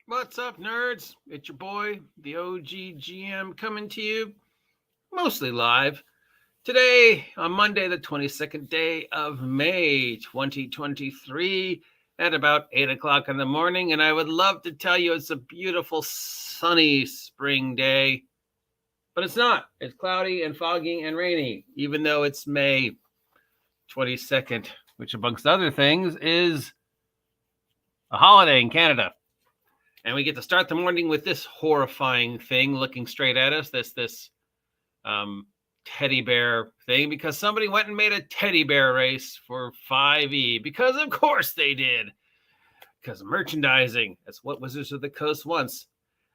What's up, nerds? It's your boy, the OG GM, coming to you mostly live today on Monday, the 22nd day of May, 2023, at about 8 o'clock in the morning. And I would love to tell you it's a beautiful, sunny spring day, but it's not. It's cloudy and foggy and rainy, even though it's May 22nd, which, amongst other things, is a holiday in Canada. And we get to start the morning with this horrifying thing looking straight at us, this teddy bear thing, because somebody went and made a teddy bear race for 5e, because of course they did, because merchandising. That's what Wizards of the Coast wants.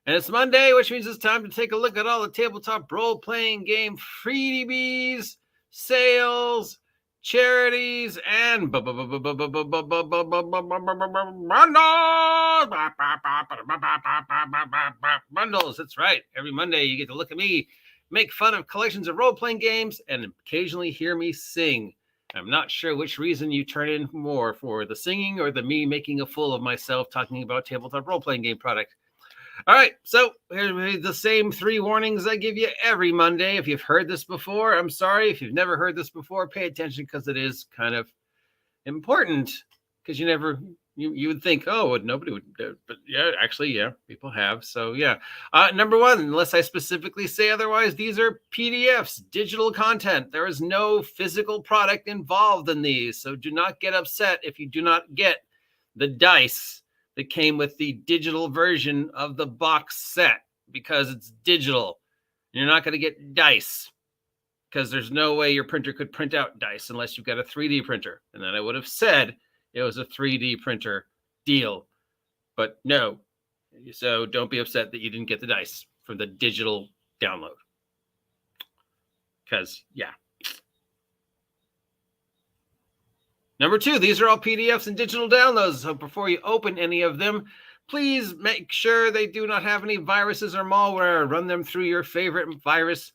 And it's Monday, which means it's time to take a look at all the tabletop role-playing game freebies, sales, charities, and bundles. That's right. Every Monday you get to look at me, make fun of collections of role-playing games, and occasionally hear me sing. I'm not sure which reason you turn in more, for the singing or the me making a fool of myself talking about tabletop role-playing game product. All right, so here's the same 3 warnings I give you every Monday. If you've heard this before, I'm sorry. If you've never heard this before, pay attention, because it is kind of important, because you would think, oh, nobody would, but yeah, actually, yeah, people have. So yeah, number 1, unless I specifically say otherwise, these are PDFs, digital content. There is no physical product involved in these, so do not get upset if you do not get the dice that came with the digital version of the box set, because it's digital. You're not going to get dice, because there's no way your printer could print out dice unless you've got a 3D printer. And then I would have said it was a 3D printer deal, but no. So don't be upset that you didn't get the dice from the digital download, because yeah. Number 2, these are all PDFs and digital downloads, so before you open any of them, please make sure they do not have any viruses or malware. Run them through your favorite virus,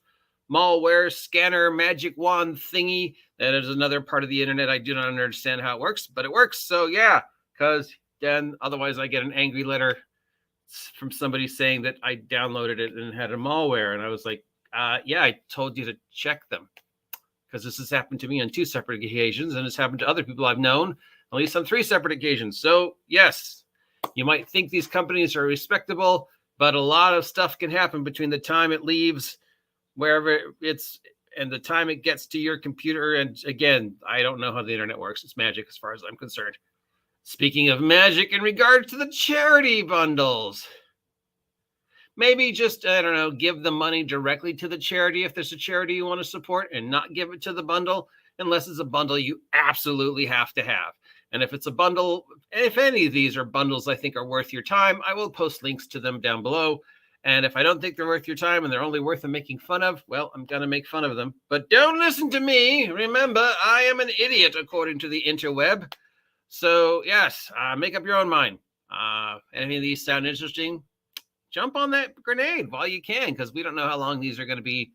malware, scanner, magic wand thingy. That is another part of the internet. I do not understand how it works, but it works. So yeah, because then otherwise I get an angry letter from somebody saying that I downloaded it and had a malware. And I was like, yeah, I told you to check them, because this has happened to me on 2 separate occasions, and it's happened to other people I've known at least on 3 separate occasions. So yes, you might think these companies are respectable, but a lot of stuff can happen between the time it leaves wherever it's and the time it gets to your computer. And again, I don't know how the internet works. It's magic as far as I'm concerned. Speaking of magic, in regards to the charity bundles, maybe just, I don't know, give the money directly to the charity if there's a charity you want to support, and not give it to the bundle unless it's a bundle you absolutely have to have. And if it's a bundle, if any of these are bundles I think are worth your time, I will post links to them down below. And if I don't think they're worth your time and they're only worth them making fun of, well, I'm going to make fun of them. But don't listen to me. Remember, I am an idiot according to the interweb. So yes, make up your own mind. Any of these sound interesting? Jump on that grenade while you can, because we don't know how long these are going to be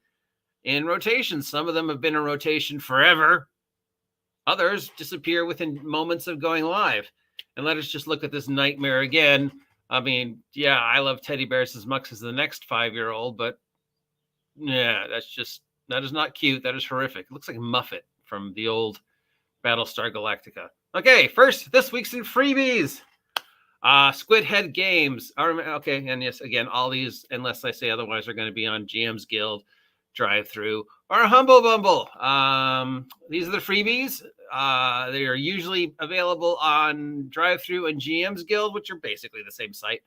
in rotation. Some of them have been in rotation forever. Others disappear within moments of going live. And let us just look at this nightmare again. I mean, yeah, I love teddy bears as much as the next 5-year-old, but yeah, that is not cute. That is horrific. It looks like Muffet from the old Battlestar Galactica. Okay, first, this week's in freebies. Squid Head Games. Okay, and yes, again, all these, unless I say otherwise, are going to be on GM's Guild, Drive-Thru, or Humble Bumble. These are the freebies. They are usually available on Drive-Thru and GM's Guild, which are basically the same site,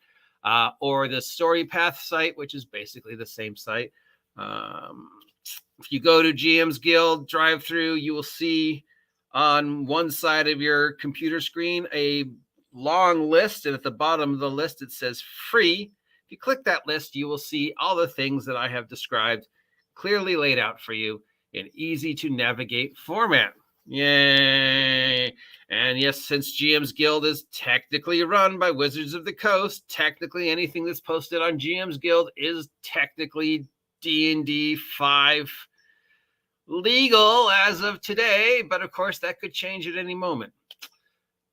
or the Story Path site, which is basically the same site. If you go to GM's Guild, Drive-Thru, you will see on one side of your computer screen a long list, and at the bottom of the list it says free. If you click that list, you will see all the things that I have described clearly laid out for you in easy to navigate format. Yay! And yes, since GM's Guild is technically run by Wizards of the Coast, technically anything that's posted on GM's Guild is technically D&D 5 legal as of today, but of course that could change at any moment.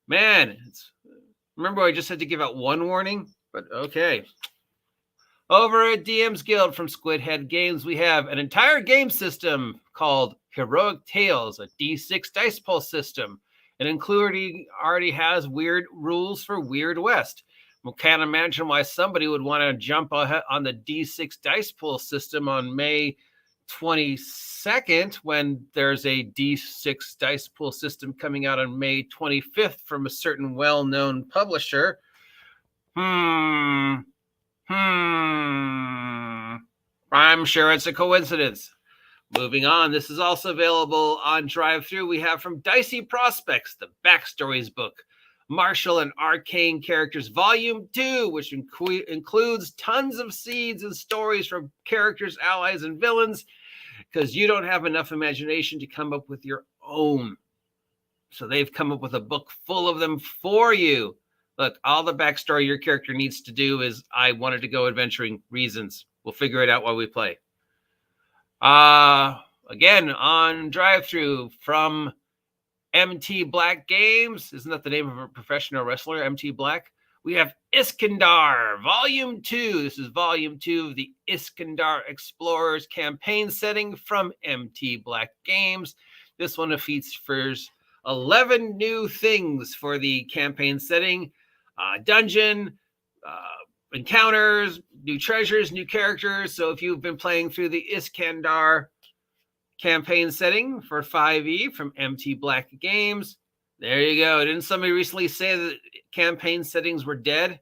Man, remember I just had to give out one warning? But okay. Over at DM's Guild from Squidhead Games, we have an entire game system called Heroic Tales, a D6 dice pull system. It already has weird rules for Weird West. We can't imagine why somebody would want to jump on the D6 dice pull system on May 22nd when there's a D6 dice pool system coming out on May 25th from a certain well-known publisher. I'm sure it's a coincidence. Moving on, this is also available on Drive-Thru. We have from Dicey Prospects, the Backstories book, Martial and Arcane Characters Volume 2, which includes tons of seeds and stories from characters, allies, and villains, because you don't have enough imagination to come up with your own. So they've come up with a book full of them for you. Look, all the backstory your character needs to do is, I wanted to go adventuring reasons. We'll figure it out while we play. Again, on Drive-Thru from MT Black Games. Isn't that the name of a professional wrestler, MT Black? We have Iskandar, Volume 2. This is Volume 2 of the Iskandar Explorers campaign setting from MT Black Games. This one features 11 new things for the campaign setting. Dungeon, encounters, new treasures, new characters. So if you've been playing through the Iskandar campaign setting for 5e from MT Black Games, there you go. Didn't somebody recently say that campaign settings were dead?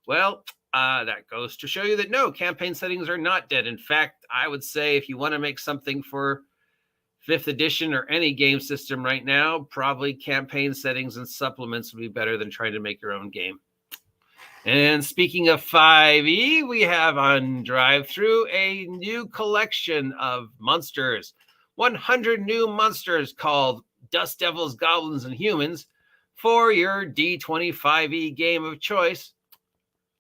Well, that goes to show you that no, campaign settings are not dead. In fact, I would say if you want to make something for 5th edition or any game system right now, probably campaign settings and supplements would be better than trying to make your own game. And speaking of 5e, we have on Drive-Thru a new collection of monsters. 100 new monsters called Dust Devils, Goblins, and Humans for your D20 5e game of choice.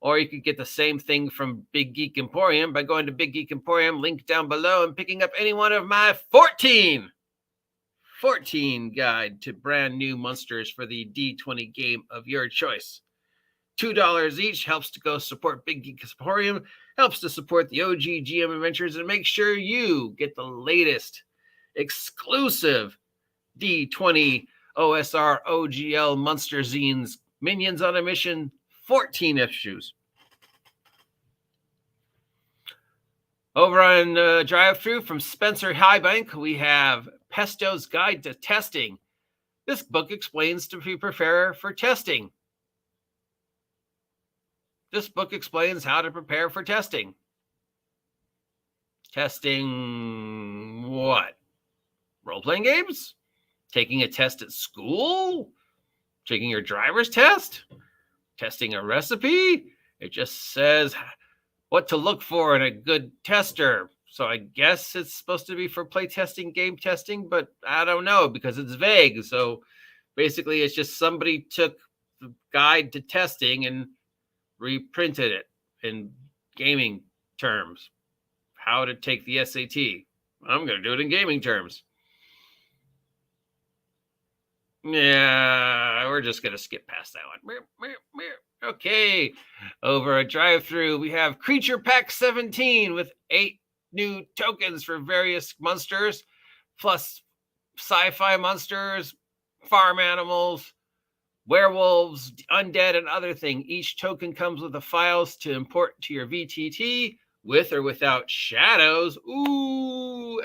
Or you could get the same thing from Big Geek Emporium by going to Big Geek Emporium, link down below, and picking up any one of my 14 guide to brand new monsters for the D20 game of your choice. $2 each helps to go support Big Geek Emporium, helps to support the OG GM Adventures, and make sure you get the latest exclusive D20 OSR OGL Monster Zines, Minions on a Mission, 14 issues. Over on Drive-Thru from Spencer Highbank, we have Pesto's Guide to Testing. This book explains to be prepare for testing. This book explains how to prepare for testing. Testing what? Role-playing games? Taking a test at school? Taking your driver's test? Testing a recipe? It just says what to look for in a good tester. So I guess it's supposed to be for play testing, game testing, but I don't know because it's vague. So basically it's just somebody took the guide to testing and reprinted it in gaming terms. How to take the SAT. I'm going to do it in gaming terms. Yeah, we're just going to skip past that one. Okay, over at Drive-Thru, we have Creature Pack 17 with 8 new tokens for various monsters, plus sci-fi monsters, farm animals, werewolves, undead, and other things. Each token comes with the files to import to your VTT with or without shadows,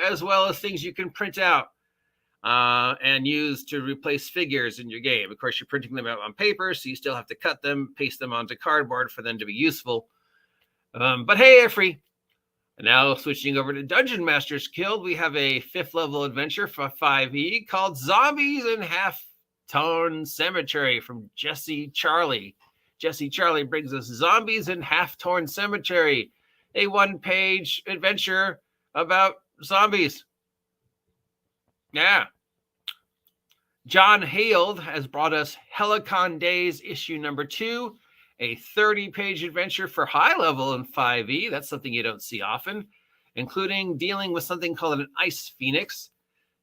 as well as things you can print out and use to replace figures in your game. Of course, you're printing them out on paper, so you still have to cut them, paste them onto cardboard for them to be useful. But hey, they're free. And now switching over to Dungeon Masters Guild, we have a 5th level adventure for 5e called Zombies in Half-Tone Cemetery from Jesse Charlie. Jesse Charlie brings us Zombies in Half-Torn Cemetery, a 1-page adventure about zombies. Yeah. John Hald has brought us Helicon Days issue number 2, a 30-page adventure for high level in 5e. That's something you don't see often, including dealing with something called an Ice Phoenix.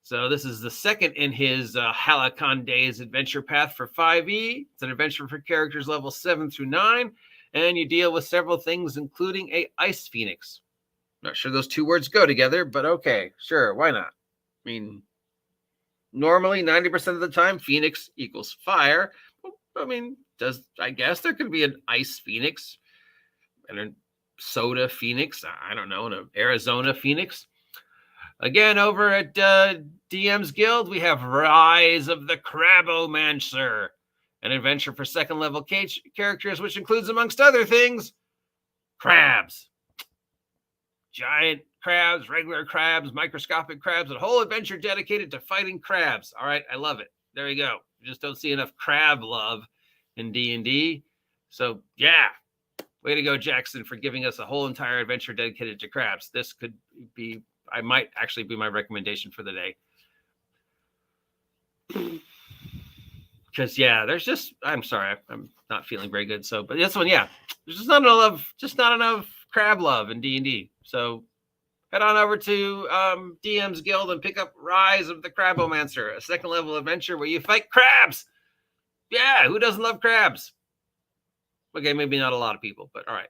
So this is the second in his Helicon Days adventure path for 5e. It's an adventure for characters level 7 through 9, and you deal with several things, including a ice phoenix. Not sure those two words go together, but okay, sure, why not? I mean, normally 90% of the time, phoenix equals fire. I mean, I guess there could be an ice phoenix and a soda phoenix. I don't know, an Arizona phoenix. Again, over at DM's Guild, we have Rise of the Crabomancer, an adventure for second level characters, which includes, amongst other things, crabs. Giant crabs, regular crabs, microscopic crabs, a whole adventure dedicated to fighting crabs. All right, I love it. There you go. You just don't see enough crab love in D&D. So, yeah. Way to go, Jackson, for giving us a whole entire adventure dedicated to crabs. This could be, I might actually be my recommendation for the day. Because, yeah, there's just, I'm sorry, I'm not feeling very good. So, but this one, yeah, there's just not enough crab love in D&D. So head on over to DM's Guild and pick up Rise of the Crabomancer, a second level adventure where you fight crabs. Yeah, who doesn't love crabs? Okay, maybe not a lot of people, but all right.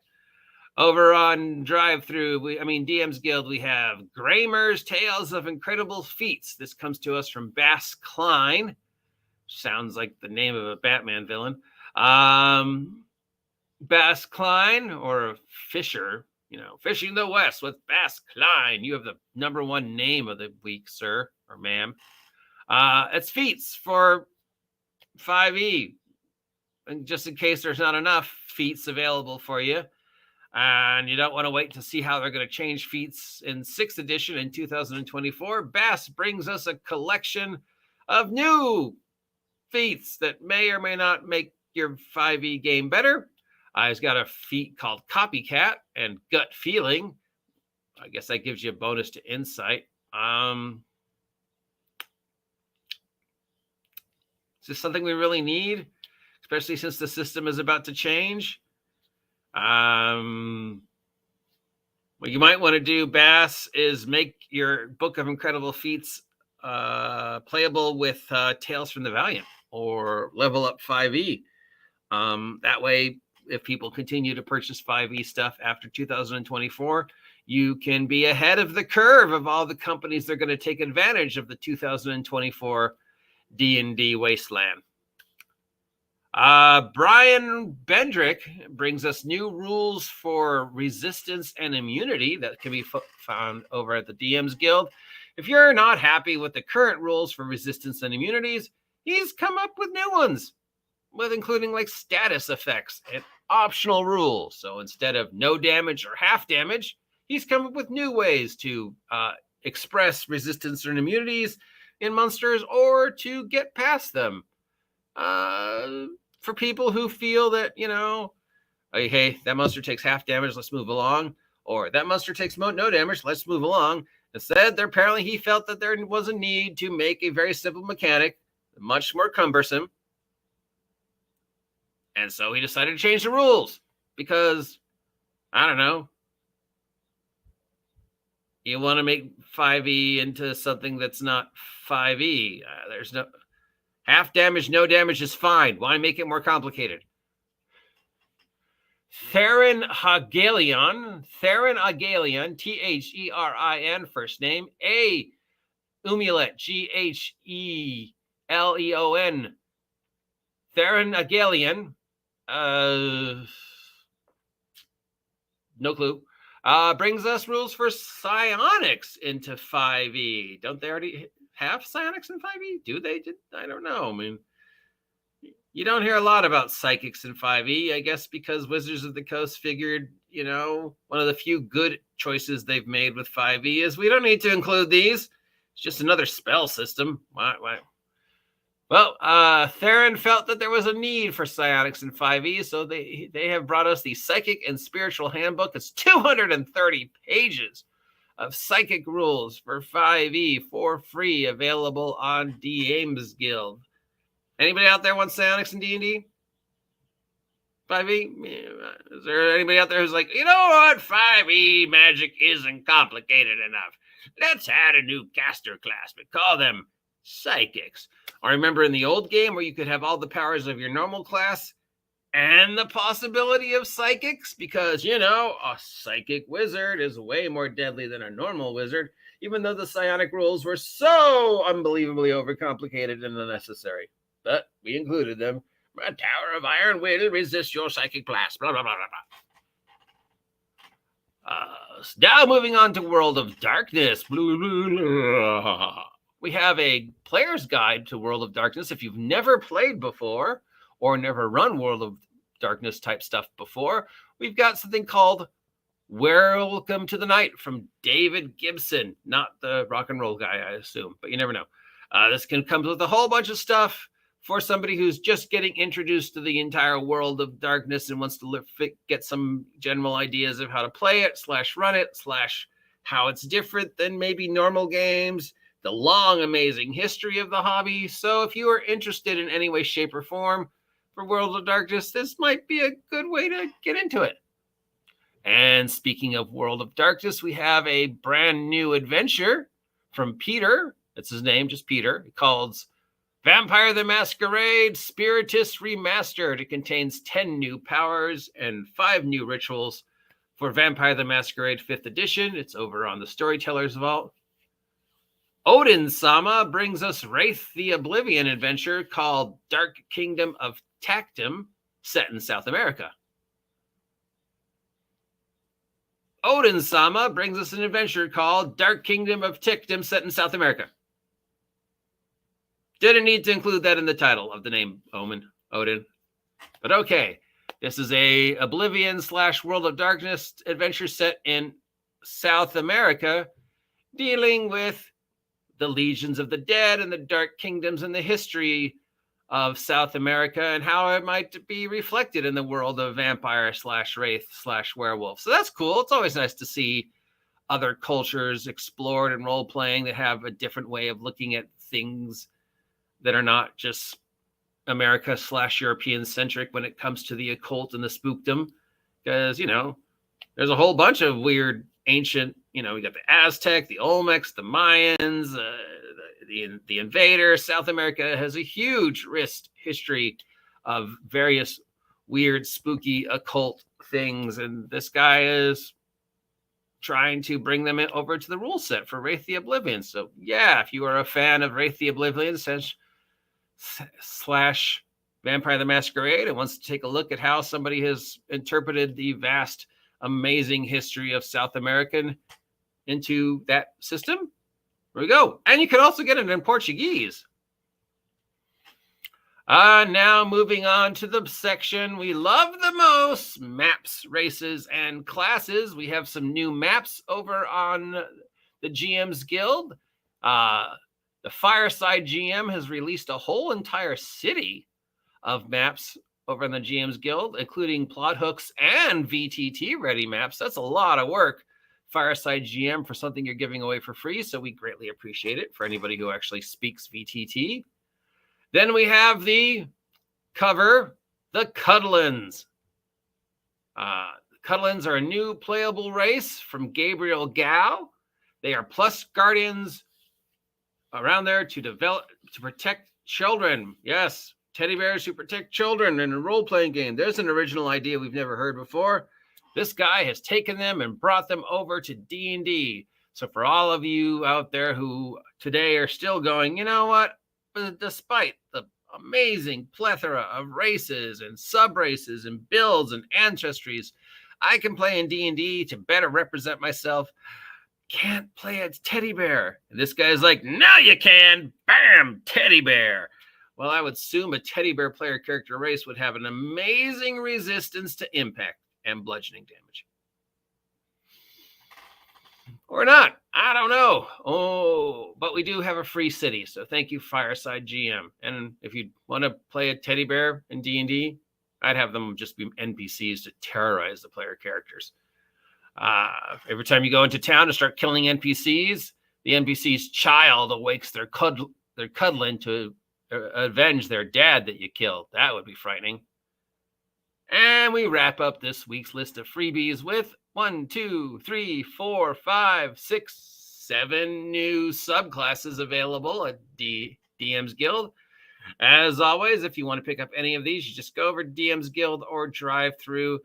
Over on Drive-Thru, DM's Guild, we have Gramer's Tales of Incredible Feats. This comes to us from Bass Klein. Sounds like the name of a Batman villain. Bass Klein, or Fisher, Fishing the West with Bass Klein. You have the number one name of the week, sir or ma'am. It's feats for 5e. And just in case there's not enough feats available for you, and you don't want to wait to see how they're going to change feats in 6th edition in 2024, Bass brings us a collection of new feats that may or may not make your 5e game better. He's got a feat called Copycat and Gut Feeling. I guess that gives you a bonus to insight. Is this something we really need? Especially since the system is about to change. What you might want to do, Bass, is make your Book of Incredible Feats playable with Tales from the Valiant or level up 5e. That way, if people continue to purchase 5e stuff after 2024, you can be ahead of the curve of all the companies that are going to take advantage of the 2024 D&D wasteland. Brian Bendrick brings us new rules for resistance and immunity that can be found over at the DM's Guild. If you're not happy with the current rules for resistance and immunities, he's come up with new ones, with including like status effects and optional rules. So instead of no damage or half damage, he's come up with new ways to express resistance and immunities in monsters or to get past them. For people who feel that, hey, that monster takes half damage, let's move along. Or that monster takes no damage, let's move along. Instead, apparently he felt that there was a need to make a very simple mechanic much more cumbersome. And so he decided to change the rules because, I don't know, you want to make 5e into something that's not 5e. There's no half damage, no damage is fine. Why make it more complicated? Theron Hagalion, Theron, first name, Umulet, Gheleon. Theron Hagalion, no clue, brings us rules for psionics into 5e. Don't they already have psionics in 5e? Do they? I don't know. I mean, you don't hear a lot about psychics in 5e, I guess, because Wizards of the Coast figured, one of the few good choices they've made with 5e is we don't need to include these. It's just another spell system. Why? Well, Theron felt that there was a need for psionics in 5e, so they have brought us the Psychic and Spiritual Handbook. It's 230 pages of psychic rules for 5e for free, available on DM's Guild. Anybody out there want psionics in D&D? 5e? Is there anybody out there who's like, you know what? 5e magic isn't complicated enough. Let's add a new caster class, but call them psychics. Or remember in the old game where you could have all the powers of your normal class and the possibility of psychics, because, you know, a psychic wizard is way more deadly than a normal wizard, even though the psionic rules were so unbelievably overcomplicated and unnecessary. But we included them. A tower of iron will resist your psychic blast, blah, blah, blah, blah, blah. Now moving on to World of Darkness. We have a player's guide to World of Darkness. If you've never played before or never run World of Darkness type stuff before, we've got something called Welcome to the Night from David Gibson. Not the rock and roll guy, I assume, but you never know. This can come with a whole bunch of stuff for somebody who's just getting introduced to the entire World of Darkness and wants to get some general ideas of how to play it, / run it, / how it's different than maybe normal games, the long, amazing history of the hobby. So if you are interested in any way, shape, or form for World of Darkness, this might be a good way to get into it. And speaking of World of Darkness, we have a brand new adventure from Peter. That's his name, just Peter. Called Vampire the Masquerade Spiritus Remastered. It contains 10 new powers and 5 new rituals for Vampire the Masquerade 5th edition. It's over on the Storyteller's Vault. Odin Sama brings us Wraith the Oblivion adventure called Dark Kingdom of Tactum, set in South America. Odin Sama brings us an adventure called Dark Kingdom of Tictum, set in South America. Didn't need to include that in the title of the name, Odin. But okay, this is a Oblivion / World of Darkness adventure set in South America, dealing with the legions of the dead and the dark kingdoms and the history of South America and how it might be reflected in the world of vampire / wraith / werewolf. So that's cool. It's always nice to see other cultures explored and role-playing that have a different way of looking at things that are not just America / European centric when it comes to the occult and the spookdom. Because, you know, there's a whole bunch of weird ancient, you know, we got the Aztec, the Olmecs, the Mayans, the invaders. South America has a huge history of various weird, spooky, occult things. And this guy is trying to bring them over to the rule set for Wraith the Oblivion. So yeah, if you are a fan of Wraith the Oblivion / Vampire the Masquerade and wants to take a look at how somebody has interpreted the vast, amazing history of South American into that system, there we go. And you can also get it in Portuguese. Now moving on to the section we love the most, maps, races, and classes. We have some new maps over on the GM's Guild. The Fireside GM has released a whole entire city of maps over in the GM's Guild, including plot hooks and VTT ready maps. That's a lot of work, Fireside GM, for something you're giving away for free. So we greatly appreciate it for anybody who actually speaks VTT. Then we have the cover, the Cuddlins. The Cuddlins are a new playable race from Gabriel Gao. They are plus guardians around there to protect children. Yes, teddy bears who protect children in a role-playing game. There's an original idea we've never heard before. This guy has taken them and brought them over to D&D. So for all of you out there who today are still going, you know what? Despite the amazing plethora of races and sub-races and builds and ancestries I can play in D&D to better represent myself, can't play a teddy bear. And this guy's like, now you can. Bam, teddy bear. Well, I would assume a teddy bear player character race would have an amazing resistance to impact and bludgeoning damage. Or not. I don't know. Oh, but we do have a free city. So thank you, Fireside GM. And if you want to play a teddy bear in D&D, I'd have them just be NPCs to terrorize the player characters. Every time you go into town and start killing NPCs, the NPC's child awakes their cuddling to avenge their dad that you killed. That would be frightening. And we wrap up this week's list of freebies with 1, 2, 3, 4, 5, 6, 7 new subclasses available at DM's Guild. As always, if you want to pick up any of these, you just go over to DM's Guild or drive through.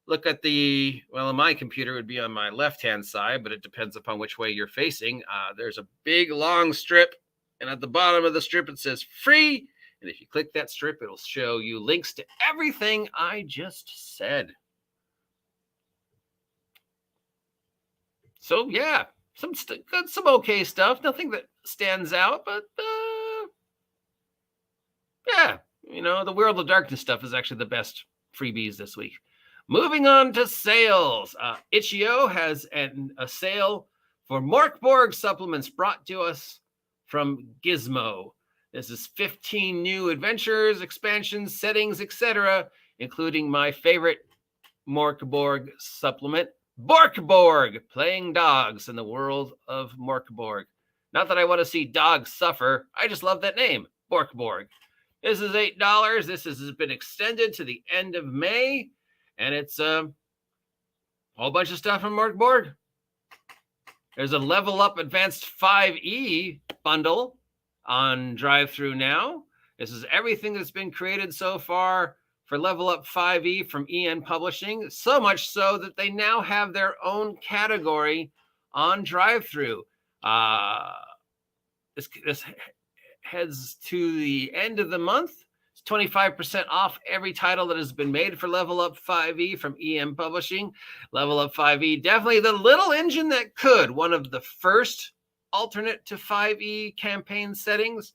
Look at the, well, on my computer it would be on my left-hand side, but it depends upon which way you're facing. There's a big long strip, and at the bottom of the strip it says free. And if you click that strip, it'll show you links to everything I just said. So yeah, some okay stuff. Nothing that stands out, but yeah, the World of Darkness stuff is actually the best freebies this week. Moving on to sales. Itch.io has a sale for Morkborg supplements brought to us from Gizmo. This is 15 new adventures, expansions, settings, etc., including my favorite Morkborg supplement, Borkborg, playing dogs in the world of Morkborg. Not that I want to see dogs suffer. I just love that name, Borkborg. This is $8. This has been extended to the end of May, and it's a whole bunch of stuff from Morkborg. There's a Level Up Advanced 5e bundle on drive-through now. This is everything that's been created so far for Level Up 5e from EN Publishing, so much so that they now have their own category on drive-through. This heads to the end of the month. It's 25% off every title that has been made for Level Up 5e from EN Publishing. Level Up 5e, definitely the little engine that could. One of the first alternate to 5e campaign settings.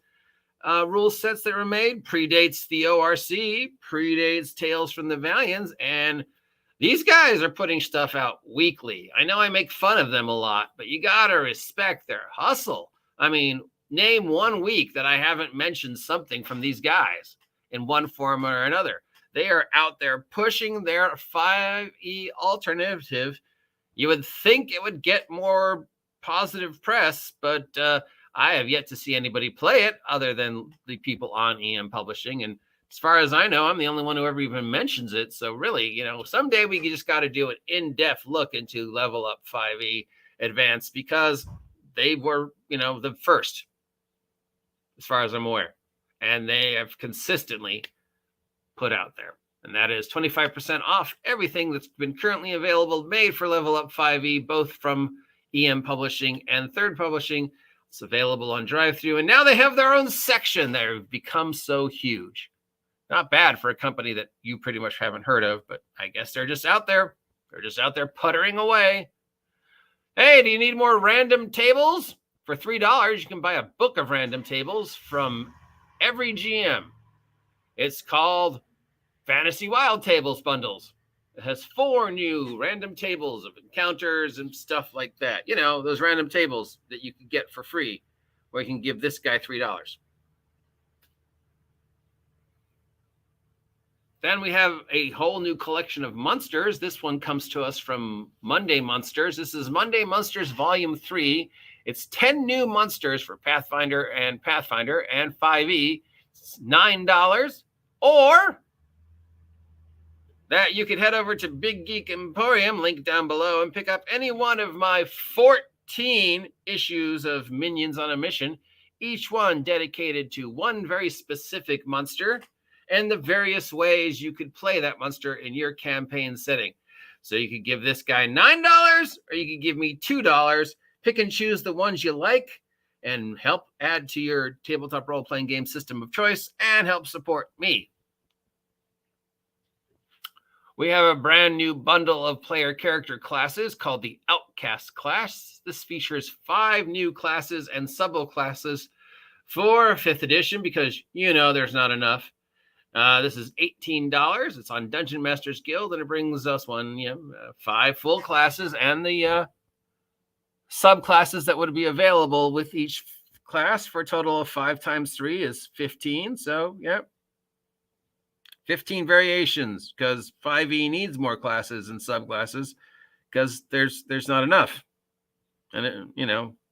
Rule sets that were made, predates the ORC, predates Tales from the Valiants, and these guys are putting stuff out weekly. I know I make fun of them a lot, but you gotta respect their hustle. I mean, name 1 week that I haven't mentioned something from these guys in one form or another. They are out there pushing their 5e alternative. You would think it would get more positive press, but I have yet to see anybody play it other than the people on EN Publishing. And as far as I know, I'm the only one who ever even mentions it. So really, someday we just got to do an in-depth look into Level Up 5e Advanced, because they were, the first, as far as I'm aware. And they have consistently put out there. And that is 25% off everything that's been currently available, made for Level Up 5e, both from EN Publishing and Third Publishing. It's available on drive-through, and now they have their own section. They've become so huge. Not bad for a company that you pretty much haven't heard of, but I guess they're just out there. They're just out there puttering away. Hey, do you need more random tables? For $3, you can buy a book of random tables from every GM. It's called Fantasy Wild Tables Bundles. It has 4 new random tables of encounters and stuff like that. Those random tables that you can get for free, or you can give this guy $3. Then we have a whole new collection of monsters. This one comes to us from Monday Monsters. This is Monday Monsters Volume 3. It's 10 new monsters for Pathfinder and 5e. It's $9. Or that you could head over to Big Geek Emporium, link down below, and pick up any one of my 14 issues of Minions on a Mission, each one dedicated to one very specific monster and the various ways you could play that monster in your campaign setting. So you could give this guy $9, or you could give me $2. Pick and choose the ones you like and help add to your tabletop role-playing game system of choice and help support me. We have a brand new bundle of player character classes called the Outcast class. This features 5 new classes and subclasses for 5th edition, because there's not enough. This is $18. It's on Dungeon Masters Guild, and it brings us 5 full classes and the subclasses that would be available with each class, for a total of 5 times 3 is 15. So, 15 variations, because 5e needs more classes and subclasses because there's not enough. And,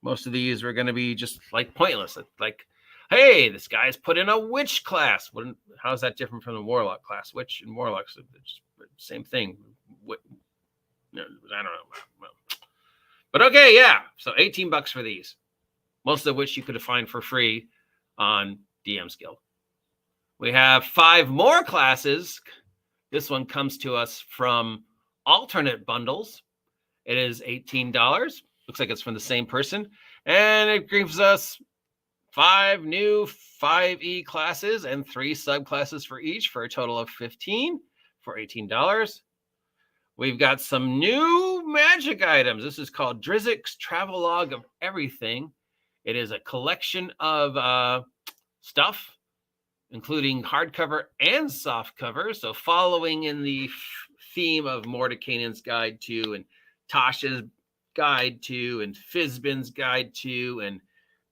most of these are going to be just like pointless. Like, hey, this guy's put in a witch class. How is that different from the warlock class? Witch and warlocks are the same thing. I don't know. But okay, yeah. So $18 for these, most of which you could find for free on DM's Guild. We have 5 more classes. This one comes to us from Alternate Bundles. It is $18. Looks like it's from the same person. And it gives us 5 new 5e classes and 3 subclasses for each for a total of 15 for $18. We've got some new magic items. This is called Drizzik's Travelogue of Everything. It is a collection of stuff, including hardcover and softcover. So following in the theme of Mordekainen's Guide to, and Tasha's Guide to, and Fizbin's Guide to, and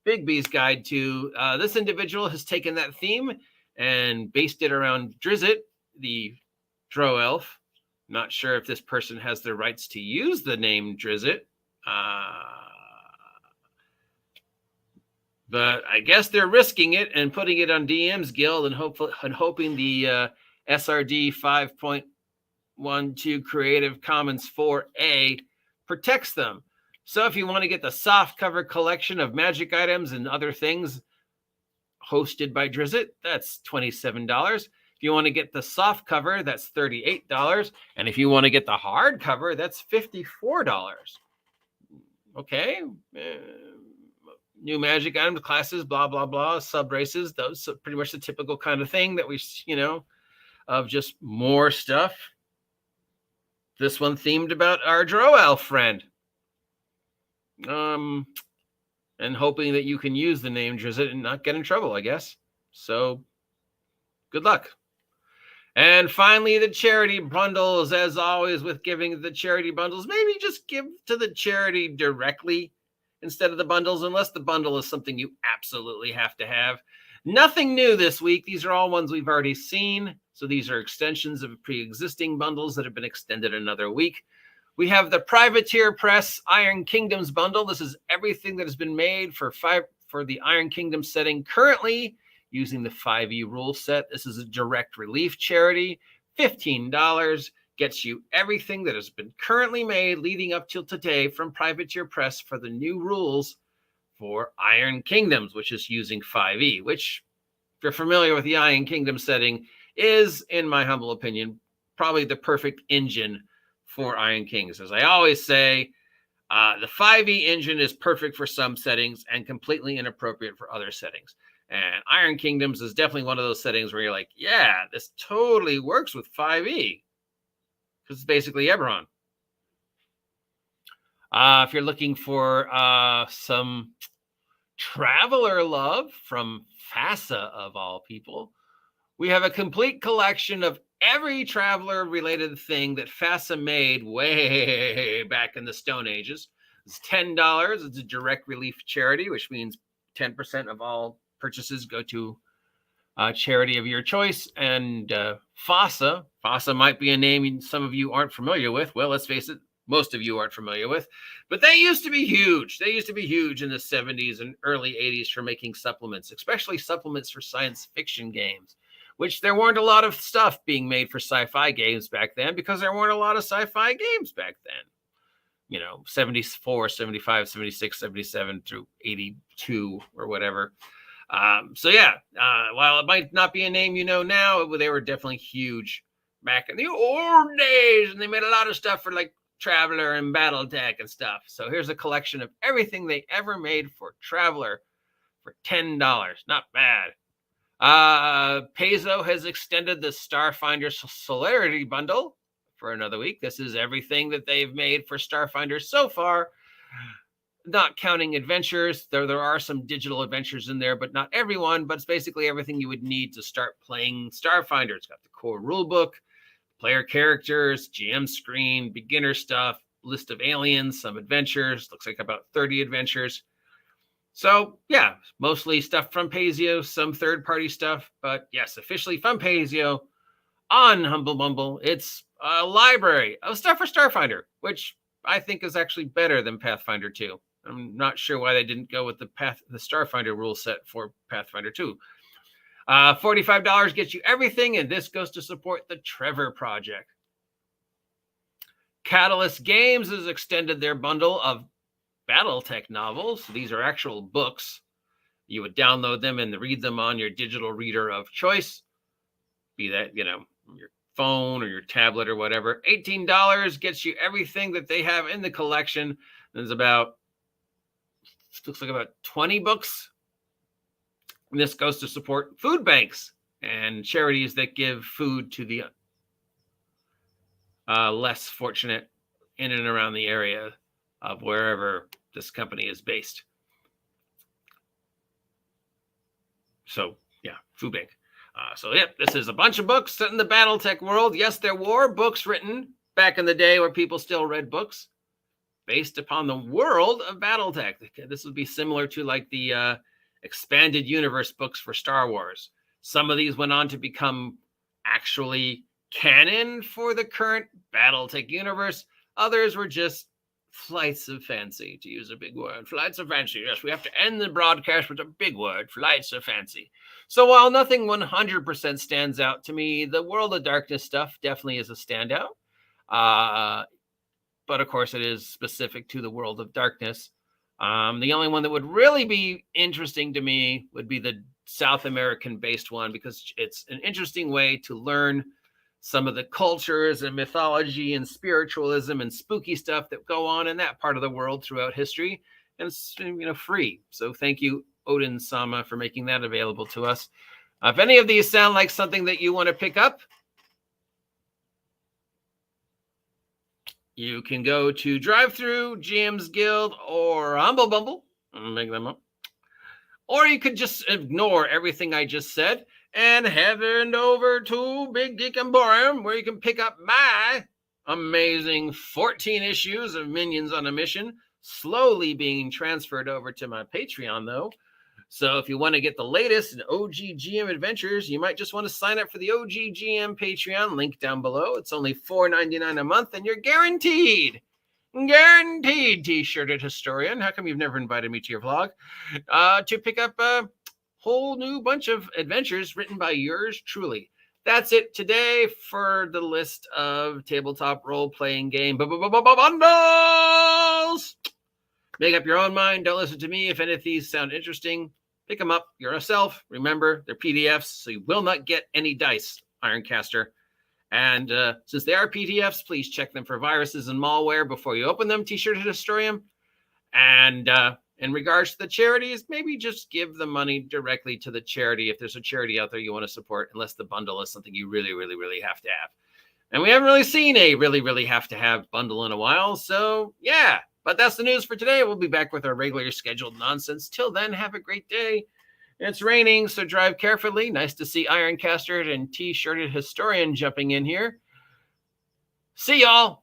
Bigby's Guide to, this individual has taken that theme and based it around Drizzt, the Drow elf. Not sure if this person has the rights to use the name Drizzt. But I guess they're risking it and putting it on DM's Guild and hoping the SRD 5.12 Creative Commons 4A protects them. So if you want to get the softcover collection of magic items and other things hosted by Drizzt, that's $27. If you want to get the soft cover, that's $38. And if you want to get the hard cover, that's $54. Okay. New magic items, classes, blah, blah, blah, sub races. Those are pretty much the typical kind of thing that we, of just more stuff. This one themed about our Drow elf friend. And hoping that you can use the name Drizzt and not get in trouble, I guess. So good luck. And finally, the charity bundles. As always with giving the charity bundles, maybe just give to the charity directly instead of the bundles, unless the bundle is something you absolutely have to have. Nothing new this week. These are all ones we've already seen. So these are extensions of pre-existing bundles that have been extended another week. We have the Privateer Press Iron Kingdoms bundle. This is everything that has been made for the Iron Kingdom setting currently using the 5e rule set. This is a direct relief charity. $15 gets you everything that has been currently made leading up till today from Privateer Press for the new rules for Iron Kingdoms, which is using 5e, which, if you're familiar with the Iron Kingdom setting, is, in my humble opinion, probably the perfect engine for Iron Kings. As I always say, the 5e engine is perfect for some settings and completely inappropriate for other settings. And Iron Kingdoms is definitely one of those settings where you're like, yeah, this totally works with 5e. Because it's basically Eberron. If you're looking for some Traveler love from FASA, of all people, we have a complete collection of every Traveler-related thing that FASA made way back in the Stone Ages. It's $10. It's a direct relief charity, which means 10% of all purchases go to a charity of your choice. And FASA might be a name some of you aren't familiar with. Well, let's face it, most of you aren't familiar with. But they used to be huge. They used to be huge in the 70s and early 80s for making supplements, especially supplements for science fiction games, which there weren't a lot of stuff being made for sci-fi games back then because there weren't a lot of sci-fi games back then. 74, 75, 76, 77 through 82 or whatever. While it might not be a name you know now, they were definitely huge back in the old days, and they made a lot of stuff for like Traveler and Battletech and stuff. So here's a collection of everything they ever made for Traveler for $10. Not bad. Paizo has extended the Starfinder Celerity Bundle for another week. This is everything that they've made for Starfinder so far, not counting adventures. There are some digital adventures in there, but not everyone. But it's basically everything you would need to start playing Starfinder. It's got the core rulebook, player characters, GM screen, beginner stuff, list of aliens, some adventures. Looks like about 30 adventures. So, yeah, mostly stuff from Paizo, some third-party stuff. But, yes, officially from Paizo on Humble Bumble. It's a library of stuff for Starfinder, which I think is actually better than Pathfinder 2. I'm not sure why they didn't go with the Starfinder rule set for Pathfinder 2. $45 gets you everything, and this goes to support the Trevor Project. Catalyst Games has extended their bundle of Battletech novels. These are actual books. You would download them and read them on your digital reader of choice. be that, your phone or your tablet or whatever. $18 gets you everything that they have in the collection. There's looks like about 20 books. And this goes to support food banks and charities that give food to the less fortunate in and around the area of wherever this company is based. So, yeah, food bank. This is a bunch of books set in the Battletech world. Yes, there were books written back in the day where people still read books based upon the world of Battletech. This would be similar to like the expanded universe books for Star Wars. Some of these went on to become actually canon for the current Battletech universe. Others were just flights of fancy, to use a big word. Flights of fancy. Yes, we have to end the broadcast with a big word. Flights of fancy. So while nothing 100% stands out to me, the World of Darkness stuff definitely is a standout. But of course, it is specific to the World of Darkness. The only one that would really be interesting to me would be the South American-based one, because it's an interesting way to learn some of the cultures and mythology and spiritualism and spooky stuff that go on in that part of the world throughout history. And it's, free. So thank you, Odin Sama, for making that available to us. If any of these sound like something that you want to pick up, you can go to Drive-Thru, GM's Guild, or Humble Bumble. I'll make them up. Or you could just ignore everything I just said and head over to Big Geek Emporium, where you can pick up my amazing 14 issues of Minions on a Mission, slowly being transferred over to my Patreon, though. So if you want to get the latest in OG GM adventures, you might just want to sign up for the OG GM Patreon, link down below. It's only $4.99 a month, and you're guaranteed T-shirted historian. How come you've never invited me to your vlog? To pick up a whole new bunch of adventures written by yours truly. That's it today for the list of tabletop role-playing game bundles. Make up your own mind. Don't listen to me. If any of these sound interesting, pick them up yourself. Remember, they're PDFs, so you will not get any dice, Ironcaster. And since they are PDFs, please check them for viruses and malware before you open them, T-Shirted Historian. And in regards to the charities, maybe just give the money directly to the charity if there's a charity out there you want to support, unless the bundle is something you really, really, really have to have. And we haven't really seen a really, really have to have bundle in a while. So, yeah. But that's the news for today. We'll be back with our regular scheduled nonsense. Till then, have a great day. It's raining, so drive carefully. Nice to see Ironcaster and T-Shirted Historian jumping in here. See y'all.